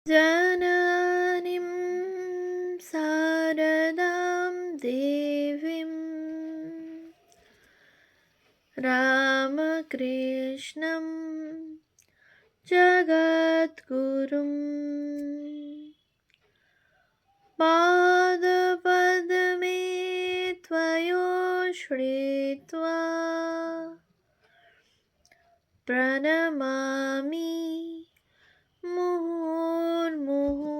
जननीं शारदां देवीं रामकृष्णं जगद्गुरुं पादपद्मे त्वयोश्रित्वा प्रणमामि মুহুর্মুহু।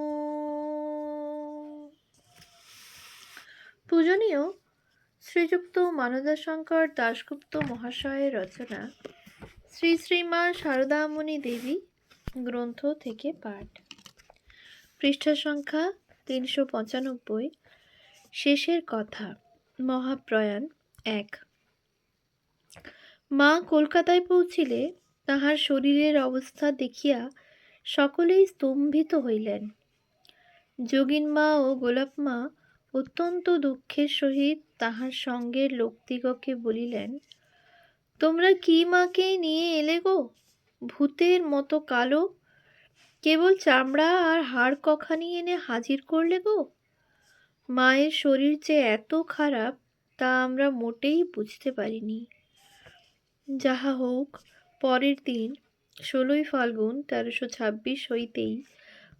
পূজনীয় শ্রীযুক্ত মানদাশঙ্কর দাশগুপ্ত মহাশয়ের রচনা শ্রী শ্রীমা শারদামণি দেবী গ্রন্থ থেকে পাঠ। পৃষ্ঠা সংখ্যা 395। শেষের কথা। মহাপ্রয়াণ 1। মা কলকাতায় পৌঁছিলে তাহার শরীরের অবস্থা দেখিয়া সকলেই স্তম্ভিত হইলেন। যোগিনমা ও গোলাপমা অত্যন্ত দুঃখের সহিত তাহার সঙ্গের লোকদিগকে বলিলেন, তোমরা কি মাকে নিয়ে এলে গো? ভূতের মতো কালো, কেবল চামড়া আর হাড় কখানি এনে হাজির করলে গো। মায়ের শরীর যে এত খারাপ তা আমরা মোটেই বুঝতে পারিনি। যাহা হোক, পরের দিন 16ই ফাল্গুন 1326 হইতেই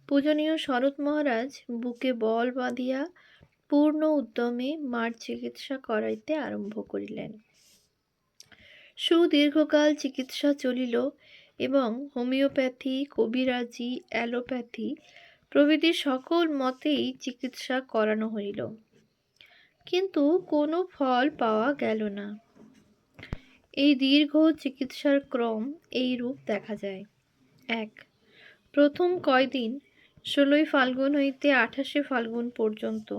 পূজনীয় শরৎ মহারাজ বুকে বল বাঁধিয়া পূর্ণ উদ্যমে মার চিকিৎসা করাইতে আরম্ভ করিলেন। সুদীর্ঘকাল চিকিৎসা চলিল এবং হোমিওপ্যাথি, কবিরাজি, অ্যালোপ্যাথি প্রভৃতি সকল মতেই চিকিৎসা করানো হইল, কিন্তু কোনো ফল পাওয়া গেল না। এই দীর্ঘ চিকিৎসার ক্রম এই রূপ দেখা যায়। 1। প্রথম কয়দিন 16ই ফাল্গুন হইতে 28শে ফাল্গুন পর্যন্ত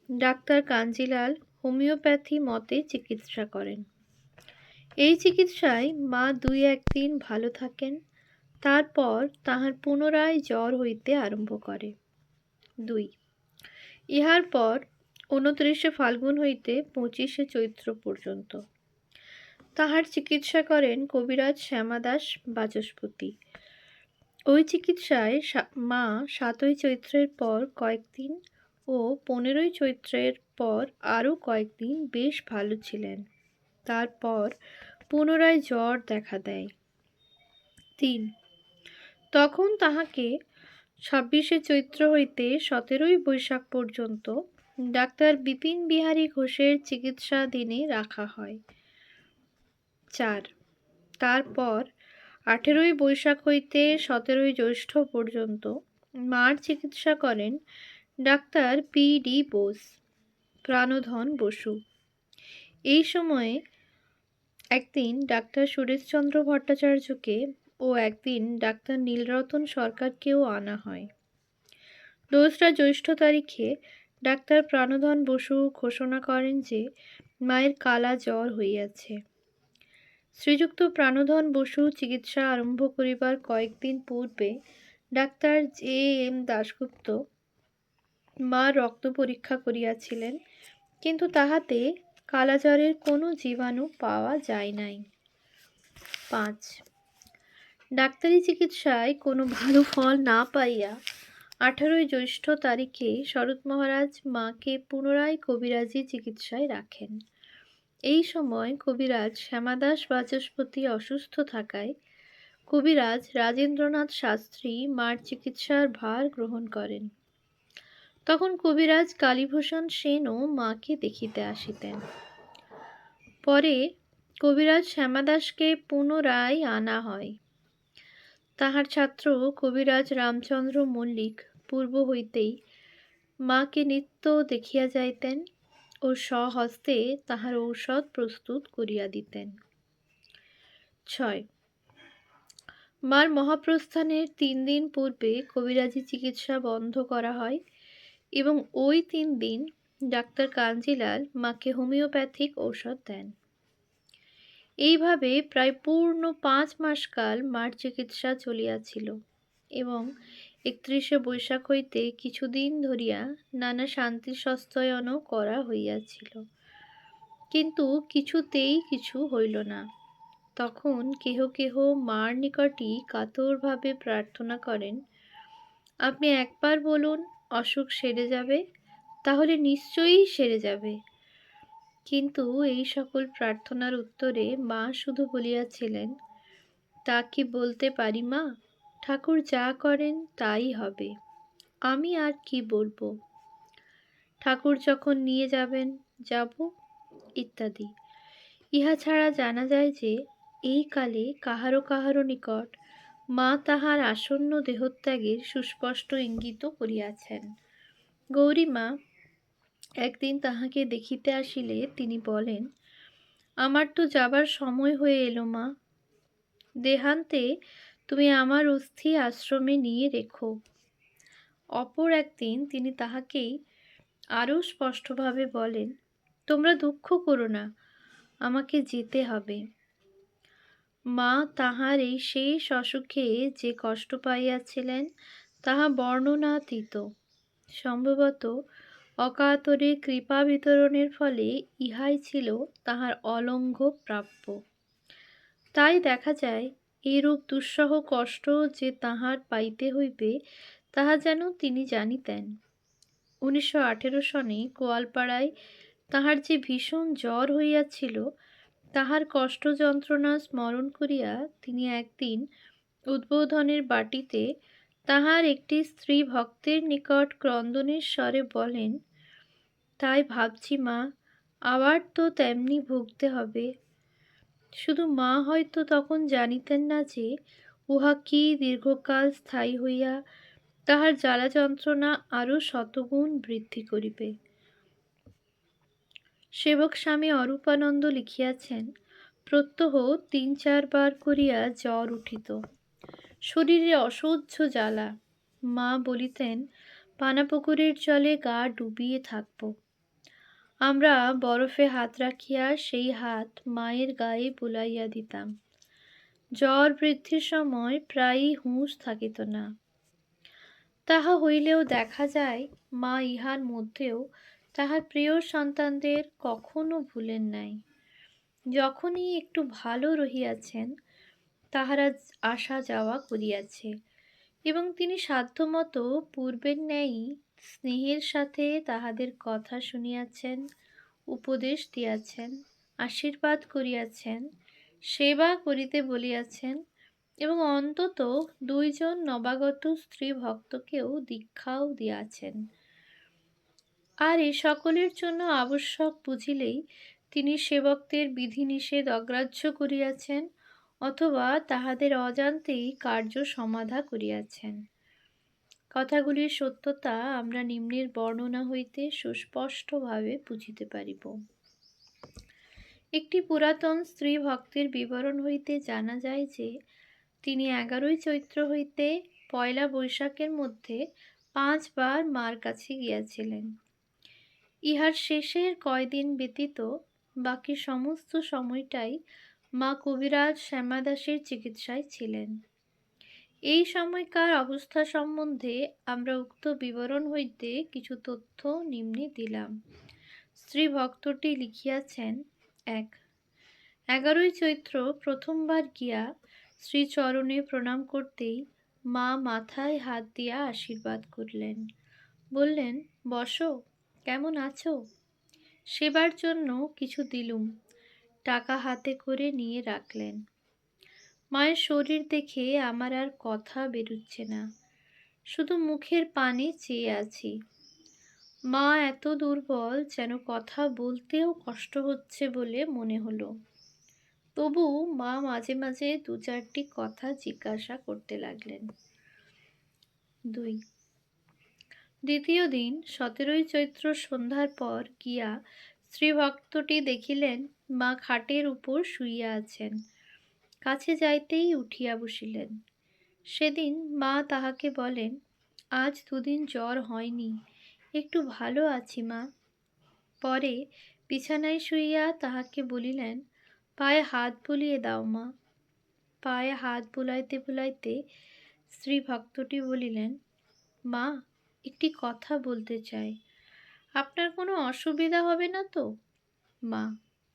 ডাক্তার কাঞ্জিলাল হোমিওপ্যাথি মতে চিকিৎসা করেন। এই চিকিৎসায় মা 2-1 দিন ভালো থাকেন, তারপর তাহার পুনরায় জ্বর হইতে আরম্ভ করে। 2। ইহার পর 29শে ফাল্গুন হইতে 25শে চৈত্র পর্যন্ত তাহার চিকিৎসা করেন কবিরাজ শ্যামাদাস বাচস্পতি। ওই চিকিৎসায় মা 7ই চৈত্রের পর কয়েকদিন ও 15ই চৈত্রের পর আরও কয়েকদিন বেশ ভালো ছিলেন। তারপর পুনরায় জ্বর দেখা দেয়। 3। তখন তাহাকে 26শে চৈত্র হইতে 17ই বৈশাখ পর্যন্ত ডাক্তার বিপিন বিহারী ঘোষের চিকিৎসাধীনে রাখা হয়। 4। তারপর 18ই বৈশাখ হইতে 17ই জ্যৈষ্ঠ পর্যন্ত মার চিকিৎসা করেন ডাক্তার P.D. বোস, প্রাণধন বসু। এই সময়ে একদিন ডাক্তার সুরেশচন্দ্র ভট্টাচার্যকে ও একদিন ডাক্তার নীলরতন সরকারকেও আনা হয়। 2রা জ্যৈষ্ঠ তারিখে ডাক্তার প্রাণধন বসু ঘোষণা করেন যে মায়ের কালা জ্বর হইয়াছে। শ্রীযুক্ত প্রাণধন বসু চিকিৎসা আরম্ভ করিবার কয়েকদিন পূর্বে ডাক্তার J.M. দাশগুপ্ত মার রক্ত পরীক্ষা করিয়াছিলেন, কিন্তু তাহাতে কালাজ্বরের কোনো জীবাণু পাওয়া যায় নাই। 5। ডাক্তারি চিকিৎসায় কোনো ভালো ফল না পাইয়া 18ই জ্যৈষ্ঠ তারিখে শরৎ মহারাজ মাকে পুনরায় কবিরাজি চিকিৎসায় রাখেন। এই সময় কবিরাজ শ্যামাদাস বাচস্পতি অসুস্থ থাকায় কবিরাজ রাজেন্দ্রনাথ শাস্ত্রী মার চিকিৎসার ভার গ্রহণ করেন। তখন কবিরাজ কালীভূষণ সেনও মাকে দেখিতে আসিতেন। পরে কবিরাজ শ্যামাদাসকে পুনরায় আনা হয়। তাহার ছাত্র কবিরাজ রামচন্দ্র মল্লিক পূর্ব হইতেই মাকে নিত্য দেখিয়া যাইতেন ও স্বহস্তে তাহার ঔষধ প্রস্তুত করিয়া দিতেন। 6। মার মহাপ্রস্থানের 3 দিন পূর্বে কবিরাজি চিকিৎসা বন্ধ করা হয় এবং ওই 3 দিন ডাক্তার কাঞ্জিলাল মাকে হোমিওপ্যাথিক ঔষধ দেন। এইভাবে প্রায় পূর্ণ 5 মাস কাল মার চিকিৎসা চলিয়াছিল এবং 31শে বৈশাখ হইতে কিছুদিন ধরিয়া নানা শান্তি সস্তায়নও করা হইয়াছিল, কিন্তু কিছুতেই কিছু হইল না। তখন কেহ কেহ মার নিকটই কাতরভাবে প্রার্থনা করেন, আপনি একবার বলুন অসুখ সেরে যাবে, তাহলে নিশ্চয়ই সেরে যাবে। কিন্তু এই সকল প্রার্থনার উত্তরে মা শুধু বলিয়াছিলেন, তা কি বলতে পারি মা? ঠাকুর যা করেন তাই হবে। আমি আর কি বলবো? ঠাকুর যখন নিয়ে যাবেন যাব, ইত্যাদি। ইহা ছাড়া জানা যায় যে এই কালে কাহারো কাহারো নিকট মা তাহার আসন্ন দেহত্যাগের সুস্পষ্ট ইঙ্গিত করিয়াছেন। গৌরীমা একদিন তাহাকে দেখিতে আসিলে তিনি বলেন, আমার তো যাবার সময় হয়ে এলো মা। দেহান্তে তুমি আমার অস্থি আশ্রমে নিয়ে রেখো। অপর একদিন তিনি তাহাকেই আরও স্পষ্টভাবে বলেন, তোমরা দুঃখ করো না, আমাকে যেতে হবে। মা তাহার এই শেষ অসুখে যে কষ্ট পাইয়াছিলেন তাহা বর্ণনাতীত। সম্ভবত অকাতরে কৃপা বিতরণের ফলে ইহাই ছিল তাহার অলঙ্ঘ্য প্রাপ্য। তাই দেখা যায় এইরূপ দুঃসহ কষ্ট যে তাহার পাইতে হইবে তাহা যেন তিনি জানিতেন। 1918 সনে গোয়ালপাড়ায় তাহার যে ভীষণ জ্বর হইয়াছিল, তাহার কষ্ট যন্ত্রণা স্মরণ করিয়া তিনি একদিন উদ্বোধনের বাটিতে তাহার একটি স্ত্রী ভক্তের নিকট ক্রন্দনের স্বরে বলেন, তাই ভাবছি মা, আবার তো তেমনি ভুগতে হবে। শুধু মা হয়তো তখন জানিতেন না যে উহা কি দীর্ঘকাল স্থায়ী হইয়া তাহার জ্বালা যন্ত্রণা আরও শতগুণ বৃদ্ধি করিবে। সেবক স্বামী অরূপানন্দ লিখিয়াছেন, প্রত্যহ 3-4 বার করিয়া জ্বর উঠিত, শরীরে অসহ্য জ্বালা। মা বলিতেন, পানাপুকুরের জলে গা ডুবিয়ে থাকব। আমরা বরফে হাত রাখিয়া সেই হাত মায়ের গায়ে বুলাইয়া দিতাম। জ্বর বৃদ্ধির সময় প্রায়ই হুঁশ থাকিত না। তাহা হইলেও দেখা যায় মা ইহার মধ্যেও তাহার প্রিয় সন্তানদের কখনো ভুলেন নাই। যখনই একটু ভালো রহিয়াছেন তাহারা আসা যাওয়া করিয়াছে, এবং তিনি সাধ্যমতো পূর্বের ন্যায়ই স্নেহের সাথে তাহাদের কথা শুনিয়াছেন, উপদেশ দিয়াছেন, আশীর্বাদ করিয়াছেন, সেবা করিতে বলিয়াছেন, এবং অন্তত 2 জন নবাগত স্ত্রী ভক্তকেও দীক্ষাও দিয়াছেন। আর এ সকলের জন্য আবশ্যক বুঝিলেই তিনি সেবকদের বিধিনিষেধ অগ্রাহ্য করিয়াছেন, অথবা তাহাদের অজান্তেই কার্য সমাধা করিয়াছেন। কথাগুলির সত্যতা আমরা নিম্নের বর্ণনা হইতে সুস্পষ্টভাবে বুঝিতে পারিব। একটি পুরাতন স্ত্রী ভক্তের বিবরণ হইতে জানা যায় যে তিনি 11ই চৈত্র হইতে 1 বৈশাখের মধ্যে 5 বার মার কাছে গিয়াছিলেন। ইহার শেষের কয়দিন ব্যতীত বাকি সমস্ত সময়টাই মা কবিরাজ শ্যামাদাসের চিকিৎসায় ছিলেন। এই সময়কার অবস্থা সম্বন্ধে আমরা উক্ত বিবরণ হইতে কিছু তথ্য নিম্নে দিলাম। স্ত্রী ভক্তটি লিখিয়াছেন, 1 11ই চৈত্র প্রথমবার গিয়া শ্রীচরণে প্রণাম করতেই মা মাথায় হাত দিয়া আশীর্বাদ করলেন। বললেন, বসো, কেমন আছো? সেবার জন্য কিছু দিলুম। টাকা হাতে করে নিয়ে রাখলেন। মায়ের শরীর দেখে আমার আর কথা বেরুচ্ছে না, শুধু মুখের পানে চেয়ে আছি। মা এত দুর্বল যেন কথা বলতেও কষ্ট হচ্ছে বলে মনে হলো। তবু মা মাঝে মাঝে 2-4টি কথা জিজ্ঞাসা করতে লাগলেন। 2 দ্বিতীয় দিন 17ই চৈত্র সন্ধ্যার পর গিয়া স্ত্রীভক্তটি দেখিলেন মা খাটের উপর শুইয়া আছেন। কাছে যাইতেই উঠিয়া বসিলেন। সেদিন মা তাহাকে বলেন, আজ 2 দিন জ্বর হয়নি, একটু ভালো আছি মা। পরে বিছানায় শুইয়া তাহাকে বলিলেন, পায়ে হাত বুলিয়ে দাও মা। পায়ে হাত বুলাইতে বুলাইতে স্ত্রী ভক্তটি বলিলেন, মা, একটি কথা বলতে চাই, আপনার কোনো অসুবিধা হবে না তো? মা,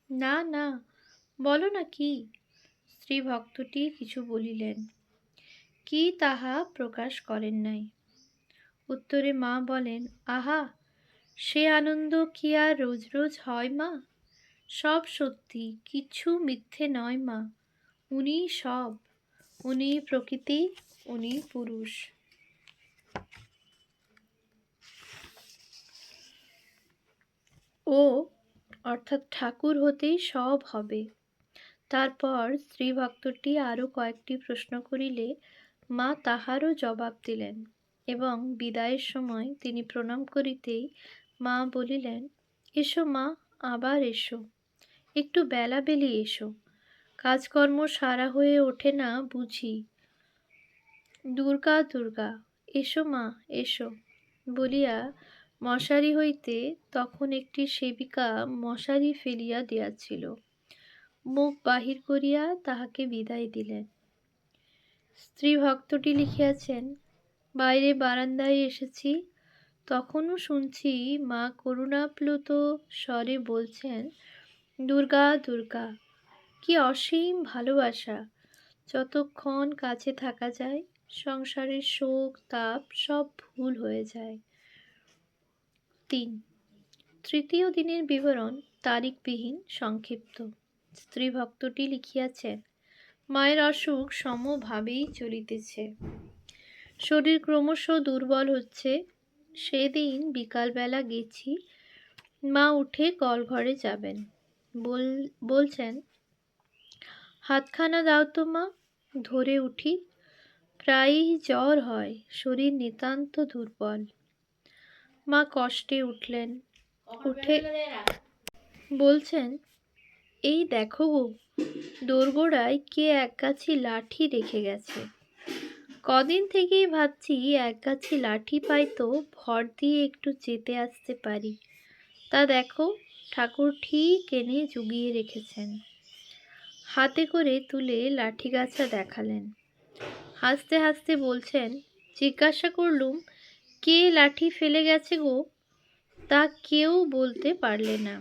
না না, বলো না কি? স্ত্রী ভক্তটি কিছু বলিলেন, কি তাহা প্রকাশ করেন নাই। উত্তরে মা বলেন, আহা, সে আনন্দ কি আর রোজ রোজ হয় মা? সব সত্যি, কিছু মিথ্যে নয় মা। উনিই সব, উনিই প্রকৃতি, উনিই পুরুষ। ও অর্থাৎ ঠাকুর হতেই সব হবে। তারপর স্ত্রী ভক্তটি আরও কয়েকটি প্রশ্ন করিলে মা তাহারও জবাব দিলেন, এবং বিদায়ের সময় তিনি প্রণাম করিতেই মা বলিলেন, এসো মা, আবার এসো, একটু বেলাবেলি এসো, কাজকর্ম সারা হয়ে ওঠে না বুঝি। দুর্গা দুর্গা, এসো মা, এসো বলিয়া মশারি হইতে তখন একটি সেবিকা মশারি ফেলিয়া দিয়াছিল। মুখ বাহির করিয়া তাহাকে বিদায় দিলেন। স্ত্রী ভক্তটি লিখিয়াছেন, বাইরে বারান্দায় এসেছি, তখনও শুনছি মা করুণাপ্লুত স্বরে বলছেন, দুর্গা দুর্গা, কি অসীম ভালোবাসা! যতক্ষণ কাছে থাকা যায় সংসারের শোক তাপ সব ভুল হয়ে যায়। 3, তৃতীয় দিনের বিবরণ তারিখবিহীন সংক্ষিপ্ত। স্ত্রী ভক্তটি লিখিয়াছেন, মায়ের অসুখ সমভাবেই চলিতেছে, শরীর ক্রমশ দুর্বল হচ্ছে। সেদিন বিকালবেলা গেছি, মা উঠে কলঘরে যাবেন, বলছেন, হাতখানা দাও তো মা। ধরে উঠি, প্রায়ই জ্বর হয়, শরীর নিতান্ত দুর্বল। মা কষ্টে উঠলেন, উঠে বলছেন, এই দেখো গো, দোরগোড়ায় কে একগাছি লাঠি রেখে গেছে। কদিন থেকেই ভাবছি একগাছি লাঠি পাই তো ভর দিয়ে একটু যেতে আসতে পারি। তা দেখো, ঠাকুর ঠিক এনে জুগিয়ে রেখেছেন। হাতে করে তুলে লাঠিগাছা দেখালেন। হাসতে হাসতে বলছেন, জিজ্ঞাসা করলুম, কে লাঠি ফেলে গেছে গো? তা কেউ বলতে পারলে না।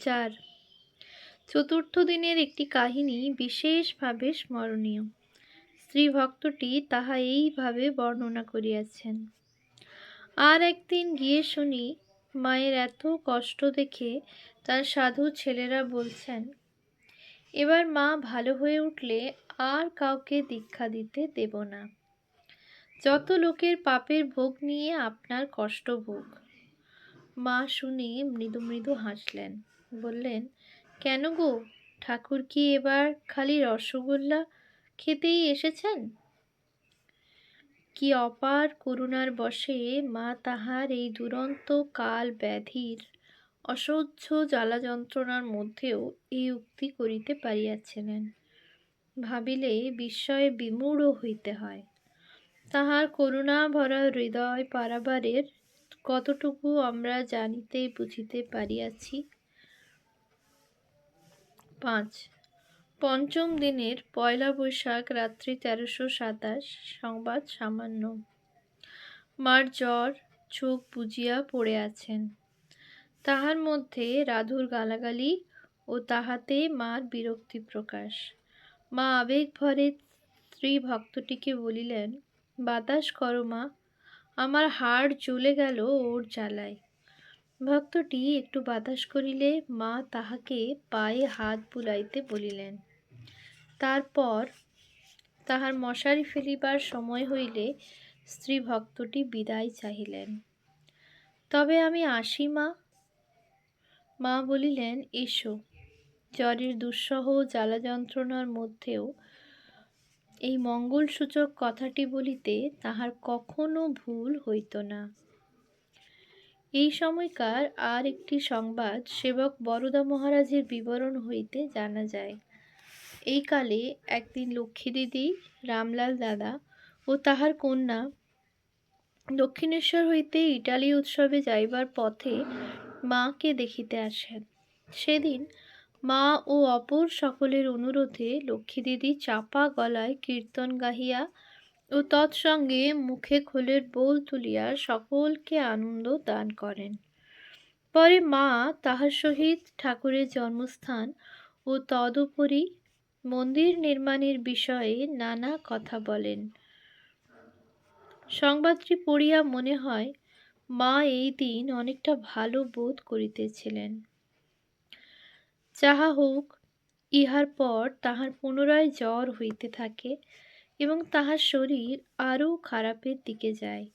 4, চতুর্থ দিনের একটি কাহিনী বিশেষভাবে স্মরণীয়। স্ত্রী ভক্তটি তাহা এইভাবে বর্ণনা করিয়াছেন। আর একদিন গিয়ে শুনি, মায়ের এত কষ্ট দেখে তার সাধু ছেলেরা বলছেন, এবার মা ভালো হয়ে উঠলে আর কাউকে দীক্ষা দিতে দেব না। যত লোকের পাপের ভোগ নিয়ে আপনার কষ্ট ভোগ। মা শুনে মৃদু মৃদু হাসলেন, বললেন, কেন গো, ঠাকুর কি এবার খালি রসগোল্লা খেতেই এসেছেন? কি অপার করুণার বশে মা তাহার এই দুরন্ত কাল ব্যাধির অসহ্য জ্বালা যন্ত্রণার মধ্যেও এই উক্তি করিতে পারিয়াছিলেন, ভাবিলে বিস্ময়ে বিমূঢ় হইতে হয়। তাহার করুণা ভরা হৃদয় পারাবারের কতটুকু আমরা জানিতে বুঝিতে পারিয়াছি। 5, পঞ্চম দিনের পয়লা বৈশাখ রাত্রি 1327, সংবাদ সামান্য। মার জ্বর, চোখ বুজিয়া পড়ে আছেন। তাহার মধ্যে রাধুর গালাগালি ও তাহাতে মার বিরক্তি প্রকাশ। মা আবেগ ভরে স্ত্রী ভক্তটিকে বলিলেন, বাতাস করো মা, আমার হাড় জ্বলে গেল ওর জ্বালায়। ভক্তটি একটু বাতাস করিলে মা তাহাকে পায়ে হাত বুলাইতে বলিলেন। তারপর তাহার মশারি ফেলিবার সময় হইলে স্ত্রী ভক্তটি বিদায় চাহিলেন। তবে আমি আসি মা। মা বলিলেন, এসো। জ্বরের দুঃসহ জ্বালা যন্ত্রণার মধ্যেও এই মঙ্গলসূচক কথাটি বলিতে তাহার কখনো ভুল হইত না। এই সময়কার আর একটি সংবাদ সেবক বরদা মহারাজের বিবরণ হইতে জানা যায়। এই কালে একদিন লক্ষ্মী দিদি, রামলাল দাদা ও তাহার কন্যা দক্ষিণেশ্বর হইতে ইটালি উৎসবে যাইবার পথে মাকে দেখিতে আসেন। সেদিন মা ও অপর সকলের অনুরোধে লক্ষ্মী দিদি চাপা গলায় কীর্তন গাহিয়া ও তৎসঙ্গে মুখে খোলের বোল তুলিয়া সকলকে আনন্দ দান করেন। পরে মা তাহার সহিত ঠাকুরের জন্মস্থান ও তদুপরি মন্দির নির্মাণের বিষয়ে নানা কথা বলেন। সংবাদটি পড়িয়া মনে হয় মা এই দিন অনেকটা ভালো বোধ করিতেছিলেন। যাহা হোক, ইহার পর তাহার পুনরায় জ্বর হইতে থাকে এবং তাহার শরীর আরও খারাপের দিকে যায়।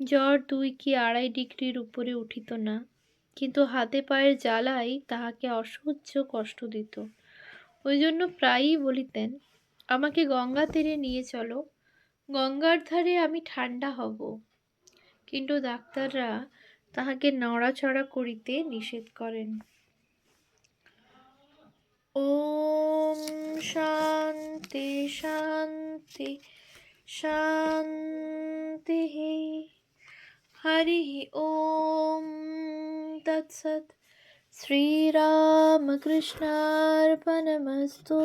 জ্বর ২ কি ২.৫ ডিগ্রির উপরে উঠিত না, কিন্তু হাতে পায়ের জ্বালাই তাহাকে অসহ্য কষ্ট দিত। ওই জন্য প্রায়ই বলিতেন, আমাকে গঙ্গা তীরে নিয়ে চলো, গঙ্গার ধারে আমি ঠান্ডা হব। কিন্তু ডাক্তাররা তাহাকে নড়াচড়া করিতে নিষেধ করেন। ওম শান্তি শান্তি শান্তি। হরি ওম তৎসৎ। শ্রীরামকৃষ্ণার্পণমস্তু।